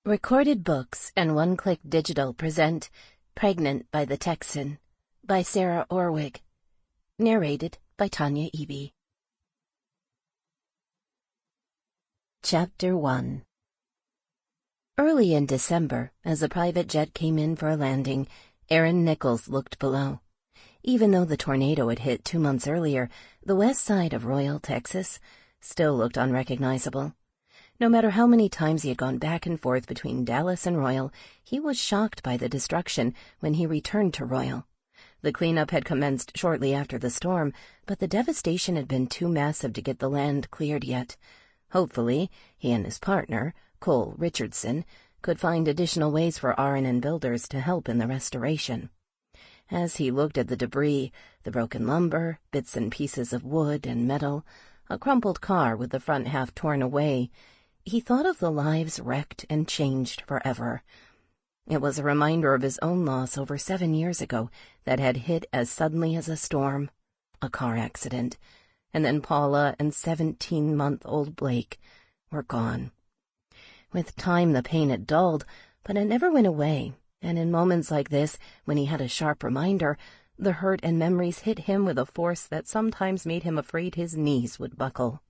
Recorded Books and One Click Digital present Pregnant by the Texan by Sara Orwig. Narrated by Tanya Eby. Chapter 1. Early in December, as the private jet came in for a landing, Aaron Nichols looked below. Even though the tornado had hit 2 months earlier, the west side of Royal, Texas, still looked unrecognizable. No matter how many times he had gone back and forth between Dallas and Royal, he was shocked by the destruction when he returned to Royal. The cleanup had commenced shortly after the storm, but the devastation had been too massive to get the land cleared yet. Hopefully, he and his partner, Cole Richardson, could find additional ways for Aaron and builders to help in the restoration. As he looked at the debris, the broken lumber, bits and pieces of wood and metal, a crumpled car with the front half torn away, he thought of the lives wrecked and changed forever. It was a reminder of his own loss over 7 years ago that had hit as suddenly as a storm, a car accident, and then Paula and 17-month-old Blake were gone. With time the pain had dulled, but it never went away, and in moments like this, when he had a sharp reminder, the hurt and memories hit him with a force that sometimes made him afraid his knees would buckle.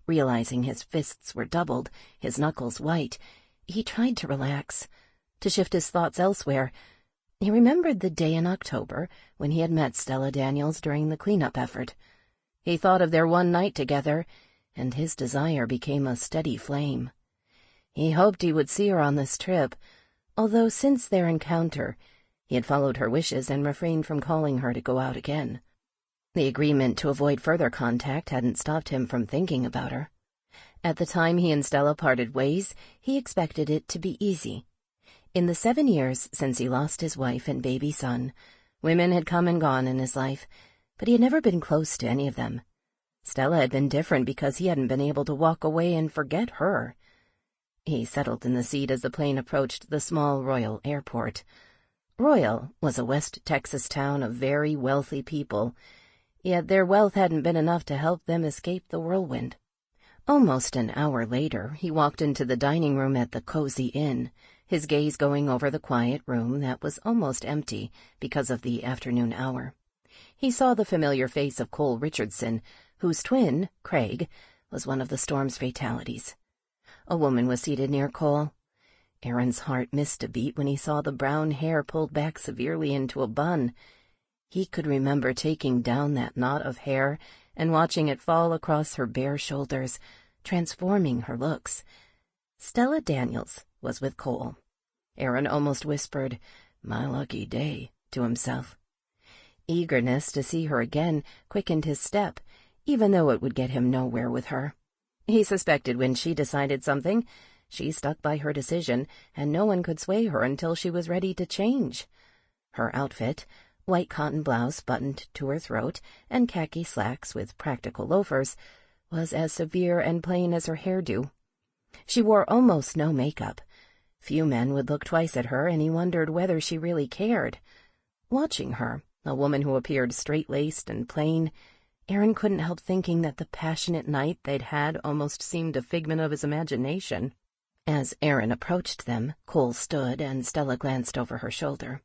Realizing his fists were doubled, his knuckles white, he tried to relax, to shift his thoughts elsewhere. He remembered the day in October when he had met Stella Daniels during the cleanup effort. He thought of their one night together, and his desire became a steady flame. He hoped he would see her on this trip, although since their encounter, he had followed her wishes and refrained from calling her to go out again. The agreement to avoid further contact hadn't stopped him from thinking about her. At the time he and Stella parted ways, he expected it to be easy. In the 7 years since he lost his wife and baby son, women had come and gone in his life, but he had never been close to any of them. Stella had been different because he hadn't been able to walk away and forget her. He settled in the seat as the plane approached the small Royal airport. Royal was a West Texas town of very wealthy people, yet their wealth hadn't been enough to help them escape the whirlwind. Almost an hour later, he walked into the dining room at the Cozy Inn, his gaze going over the quiet room that was almost empty because of the afternoon hour. He saw the familiar face of Cole Richardson, whose twin, Craig, was one of the storm's fatalities. A woman was seated near Cole. Aaron's heart missed a beat when he saw the brown hair pulled back severely into a bun. He could remember taking down that knot of hair and watching it fall across her bare shoulders, transforming her looks. Stella Daniels was with Cole. Aaron almost whispered, "My lucky day," to himself. Eagerness to see her again quickened his step, even though it would get him nowhere with her. He suspected when she decided something, she stuck by her decision, and no one could sway her until she was ready to change. Her outfit, white cotton blouse buttoned to her throat and khaki slacks with practical loafers, was as severe and plain as her hairdo. She wore almost no makeup. Few men would look twice at her, and he wondered whether she really cared. Watching her, a woman who appeared straight-laced and plain, Aaron couldn't help thinking that the passionate night they'd had almost seemed a figment of his imagination. As Aaron approached them, Cole stood, and Stella glanced over her shoulder.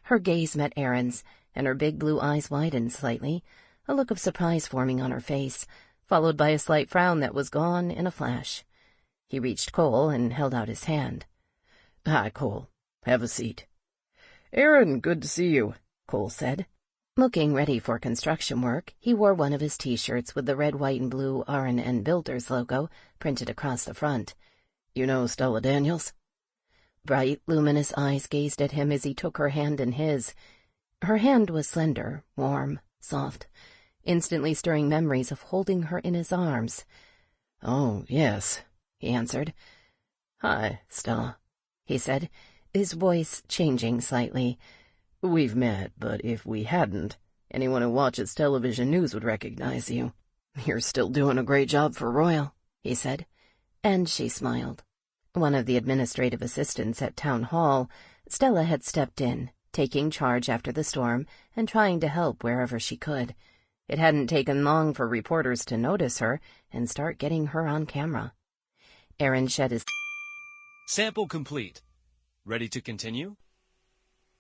Her gaze met Aaron's, and her big blue eyes widened slightly, a look of surprise forming on her face, followed by a slight frown that was gone in a flash. He reached Cole and held out his hand. "Hi, Cole. Have a seat." "Aaron, good to see you," Cole said. Looking ready for construction work, he wore one of his T-shirts with the red, white, and blue Aaron and Builders logo printed across the front. "You know Stella Daniels?" Bright, luminous eyes gazed at him as he took her hand in his. Her hand was slender, warm, soft, instantly stirring memories of holding her in his arms. "Oh, yes," he answered. "Hi, Stella," he said, his voice changing slightly. "We've met, but if we hadn't, anyone who watches television news would recognize you. You're still doing a great job for Royal," he said, and she smiled. One of the administrative assistants at Town Hall, Stella had stepped in, taking charge after the storm and trying to help wherever she could. It hadn't taken long for reporters to notice her and start getting her on camera. Aaron shed his Sample complete. Ready to continue?